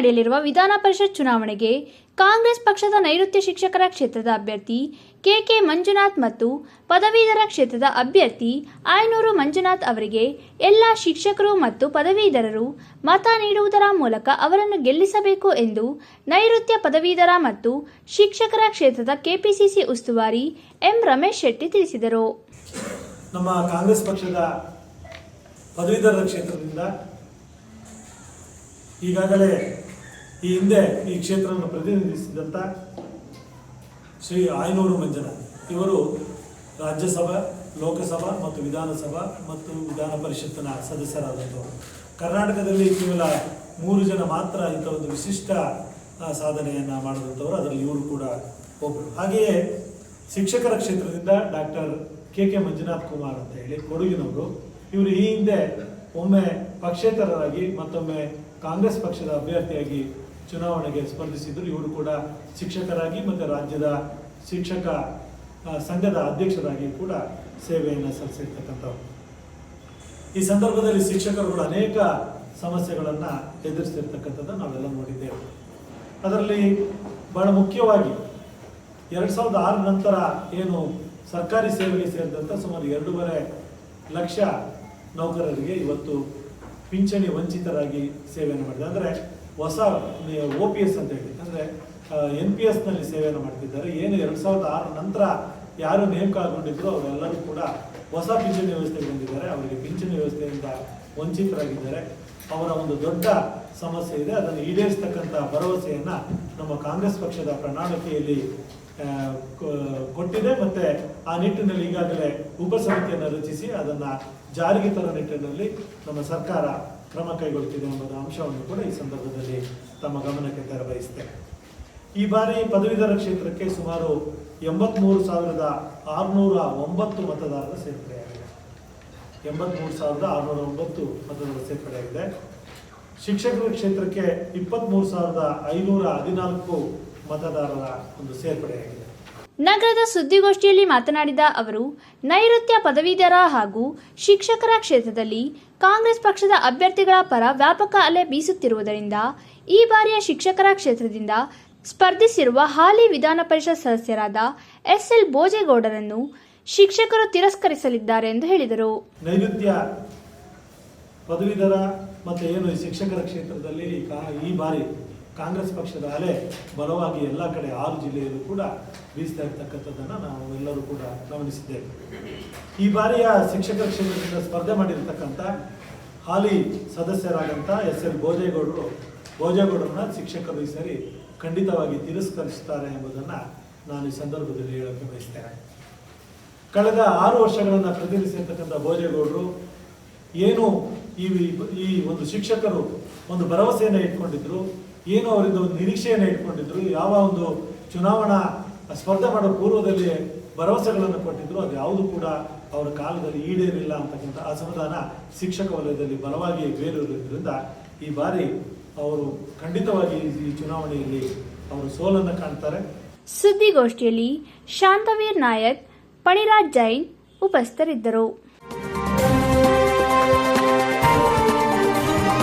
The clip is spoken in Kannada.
ನಡೆಯಲಿರುವ ವಿಧಾನ ಪರಿಷತ್ ಚುನಾವಣೆಗೆ ಕಾಂಗ್ರೆಸ್ ಪಕ್ಷದ ನೈಋತ್ಯ ಶಿಕ್ಷಕರ ಕ್ಷೇತ್ರದ ಅಭ್ಯರ್ಥಿ ಕೆಕೆ ಮಂಜುನಾಥ್ ಮತ್ತು ಪದವೀಧರ ಕ್ಷೇತ್ರದ ಅಭ್ಯರ್ಥಿ ಆಯನೂರು ಮಂಜುನಾಥ್ ಅವರಿಗೆ ಎಲ್ಲ ಶಿಕ್ಷಕರು ಮತ್ತು ಪದವೀಧರರು ಮತ ನೀಡುವುದರ ಮೂಲಕ ಅವರನ್ನು ಗೆಲ್ಲಿಸಬೇಕು ಎಂದು ನೈಋತ್ಯ ಪದವೀಧರ ಮತ್ತು ಶಿಕ್ಷಕರ ಕ್ಷೇತ್ರದ ಕೆಪಿಸಿಸಿ ಉಸ್ತುವಾರಿ ಎಂ ರಮೇಶ್ ಶೆಟ್ಟಿ ತಿಳಿಸಿದರು. ನಮ್ಮ ಕಾಂಗ್ರೆಸ್ ಪಕ್ಷದ ಪದವೀಧರ ಕ್ಷೇತ್ರದಿಂದ ಈಗಾಗಲೇ ಈ ಹಿಂದೆ ಈ ಕ್ಷೇತ್ರವನ್ನು ಪ್ರತಿನಿಧಿಸಿದಂಥ ಶ್ರೀ ಆಯನೂರು ಮಂಜುನಾಥ್ ಇವರು ರಾಜ್ಯಸಭಾ, ಲೋಕಸಭಾ ಮತ್ತು ವಿಧಾನಸಭಾ ಮತ್ತು ವಿಧಾನ ಪರಿಷತ್ತಿನ ಸದಸ್ಯರಾದಂಥವರು. ಕರ್ನಾಟಕದಲ್ಲಿ ಕೇವಲ 3 ಜನ ಮಾತ್ರ ಇಂಥ ಒಂದು ವಿಶಿಷ್ಟ ಸಾಧನೆಯನ್ನು ಮಾಡಿದಂಥವರು, ಅದರಲ್ಲಿ ಇವರು ಕೂಡ ಒಬ್ಬರು. ಹಾಗೆಯೇ ಶಿಕ್ಷಕರ ಕ್ಷೇತ್ರದಿಂದ ಡಾಕ್ಟರ್ ಕೆ ಮಂಜುನಾಥ್ ಕುಮಾರ್ ಅಂತ ಹೇಳಿ ಕೊಡಗಿನವರು. ಇವರು ಈ ಹಿಂದೆ ಒಮ್ಮೆ ಪಕ್ಷೇತರರಾಗಿ ಮತ್ತೊಮ್ಮೆ ಕಾಂಗ್ರೆಸ್ ಪಕ್ಷದ ಅಭ್ಯರ್ಥಿಯಾಗಿ ಚುನಾವಣೆಗೆ ಸ್ಪರ್ಧಿಸಿದ್ರು. ಇವರು ಕೂಡ ಶಿಕ್ಷಕರಾಗಿ ಮತ್ತು ರಾಜ್ಯದ ಶಿಕ್ಷಕ ಸಂಘದ ಅಧ್ಯಕ್ಷರಾಗಿ ಕೂಡ ಸೇವೆಯನ್ನು ಸಲ್ಲಿಸಿರ್ತಕ್ಕಂಥವ್ರು. ಈ ಸಂದರ್ಭದಲ್ಲಿ ಶಿಕ್ಷಕರುಗಳು ಅನೇಕ ಸಮಸ್ಯೆಗಳನ್ನು ಎದುರಿಸ್ತಿರ್ತಕ್ಕಂಥದ್ದು ನಾವೆಲ್ಲ ನೋಡಿದ್ದೇವೆ. ಅದರಲ್ಲಿ ಬಹಳ ಮುಖ್ಯವಾಗಿ 2006 ನಂತರ ಏನು ಸರ್ಕಾರಿ ಸೇವೆಗೆ ಸೇರಿದಂಥ ಸುಮಾರು 2.5 ಲಕ್ಷ ನೌಕರರಿಗೆ ಇವತ್ತು ಪಿಂಚಣಿ ವಂಚಿತರಾಗಿ ಸೇವೆಯನ್ನು ಮಾಡಿದೆ. ಅಂದರೆ ಹೊಸ OPS ಅಂತ ಹೇಳಿ, ಅಂದರೆ NPSನಲ್ಲಿ ಸೇವೆಯನ್ನು ಮಾಡ್ತಿದ್ದಾರೆ. ಏನು 2006 ನಂತರ ಯಾರು ನೇಮಕ ಆಗಿಕೊಂಡಿದ್ರು ಅವರೆಲ್ಲರೂ ಕೂಡ ಹೊಸ ಪಿಂಚಣಿ ವ್ಯವಸ್ಥೆಗೆ ಬಂದಿದ್ದಾರೆ. ಅವರಿಗೆ ಪಿಂಚಣಿ ವ್ಯವಸ್ಥೆಯಿಂದ ವಂಚಿತರಾಗಿದ್ದಾರೆ. ಅವರ ಒಂದು ದೊಡ್ಡ ಸಮಸ್ಯೆ ಇದೆ. ಅದನ್ನು ಈಡೇರಿಸತಕ್ಕಂಥ ಭರವಸೆಯನ್ನು ನಮ್ಮ ಕಾಂಗ್ರೆಸ್ ಪಕ್ಷದ ಪ್ರಣಾಳಿಕೆಯಲ್ಲಿ ಕೊಟ್ಟಿದೆ. ಮತ್ತು ಆ ನಿಟ್ಟಿನಲ್ಲಿ ಈಗಾಗಲೇ ಉಪಸಮಿತಿಯನ್ನು ರಚಿಸಿ ಅದನ್ನು ಜಾರಿಗೆ ತರುವ ನಿಟ್ಟಿನಲ್ಲಿ ನಮ್ಮ ಸರ್ಕಾರ ಕ್ರಮ ಕೈಗೊಳ್ಳುತ್ತಿದೆ ಎಂಬುದು ಅಂಶವನ್ನು ಕೂಡ ಈ ಸಂದರ್ಭದಲ್ಲಿ ತಮ್ಮ ಗಮನಕ್ಕೆ ತರಬಯಸುತ್ತೇನೆ. ಈ ಬಾರಿ ಪದವೀಧರ ಕ್ಷೇತ್ರಕ್ಕೆ ಸುಮಾರು 83,609 ಮತದಾರರ ಸೇರ್ಪಡೆಯಾಗಿದೆ. 83,609 ಮತದಾರರ ಸೇರ್ಪಡೆಯಾಗಿದೆ. ಶಿಕ್ಷಕರ ಕ್ಷೇತ್ರಕ್ಕೆ 23,514 ಮತದಾರರ ಒಂದು ಸೇರ್ಪಡೆಯಾಗಿದೆ. ನಗರದ ಸುದ್ದಿಗೋಷ್ಠಿಯಲ್ಲಿ ಮಾತನಾಡಿದ ಅವರು, ನೈಋತ್ಯ ಪದವೀಧರ ಹಾಗೂ ಶಿಕ್ಷಕರ ಕ್ಷೇತ್ರದಲ್ಲಿ ಕಾಂಗ್ರೆಸ್ ಪಕ್ಷದ ಅಭ್ಯರ್ಥಿಗಳ ಪರ ವ್ಯಾಪಕ ಅಲೆ ಬೀಸುತ್ತಿರುವುದರಿಂದ ಈ ಬಾರಿಯ ಶಿಕ್ಷಕರ ಕ್ಷೇತ್ರದಿಂದ ಸ್ಪರ್ಧಿಸಿರುವ ಹಾಲಿ ವಿಧಾನ ಪರಿಷತ್ ಸದಸ್ಯರಾದ SL ಭೋಜೇಗೌಡರನ್ನು ಶಿಕ್ಷಕರು ತಿರಸ್ಕರಿಸಲಿದ್ದಾರೆ ಎಂದು ಹೇಳಿದರು. ನೈಋತ್ಯ ಪದವೀಧರ ಮತ್ತು ಏನು ಶಿಕ್ಷಕರ ಕ್ಷೇತ್ರದಲ್ಲಿ ಈ ಬಾರಿ ಕಾಂಗ್ರೆಸ್ ಪಕ್ಷದ ಅಲೆ ಬಲವಾಗಿ ಎಲ್ಲ ಕಡೆ 6 ಜಿಲ್ಲೆಯಲ್ಲೂ ಕೂಡ ಬೀಸ್ತಾ ಇರ್ತಕ್ಕಂಥದ್ದನ್ನು ನಾವು ಎಲ್ಲರೂ ಕೂಡ ಗಮನಿಸಿದ್ದೇವೆ. ಈ ಬಾರಿಯ ಶಿಕ್ಷಕರ ಕ್ಷೇತ್ರದಿಂದ ಸ್ಪರ್ಧೆ ಮಾಡಿರ್ತಕ್ಕಂಥ ಹಾಲಿ ಸದಸ್ಯರಾದಂಥ SL ಭೋಜೇಗೌಡರನ್ನ ಶಿಕ್ಷಕರು ಈ ಸರಿ ಖಂಡಿತವಾಗಿ ತಿರಸ್ಕರಿಸುತ್ತಾರೆ ಎಂಬುದನ್ನು ನಾನು ಈ ಸಂದರ್ಭದಲ್ಲಿ ಹೇಳಕ್ಕೆ ಬಯಸ್ತೇನೆ. ಕಳೆದ 6 ವರ್ಷಗಳನ್ನು ಪ್ರತಿನಿಧಿಸಿರ್ತಕ್ಕಂಥ ಭೋಜೇಗೌಡರು ಏನು ಈ ಒಂದು ಶಿಕ್ಷಕರು ಒಂದು ಭರವಸೆಯನ್ನು ಇಟ್ಕೊಂಡಿದ್ರು, ಏನು ಅವರಿಂದ ಒಂದು ನಿರೀಕ್ಷೆಯನ್ನು ಇಟ್ಕೊಂಡಿದ್ರು, ಯಾವ ಒಂದು ಚುನಾವಣಾ ಸ್ಪರ್ಧೆ ಮಾಡೋ ಪೂರ್ವದಲ್ಲಿ ಭರವಸೆಗಳನ್ನು ಕೊಟ್ಟಿದ್ರು, ಅದು ಯಾವುದು ಕೂಡ ಅವರ ಕಾಲದಲ್ಲಿ ಈಡೇರಿಲ್ಲ ಅಂತಕ್ಕಂಥ ಅಸಮಾಧಾನ ಶಿಕ್ಷಕ ವಲಯದಲ್ಲಿ ಬಲವಾಗಿ ಬೇರೂರಿದ್ದರಿಂದ ಈ ಬಾರಿ ಅವರು ಖಂಡಿತವಾಗಿ ಈ ಚುನಾವಣೆಯಲ್ಲಿ ಅವರು ಸೋಲನ್ನು ಕಾಣ್ತಾರೆ. ಸುದ್ದಿಗೋಷ್ಠಿಯಲ್ಲಿ ಶಾಂತವೀರ್ ನಾಯಕ್, ಪಣಿರಾಜ್ ಜೈನ್ ಉಪಸ್ಥಿತರಿದ್ದರು.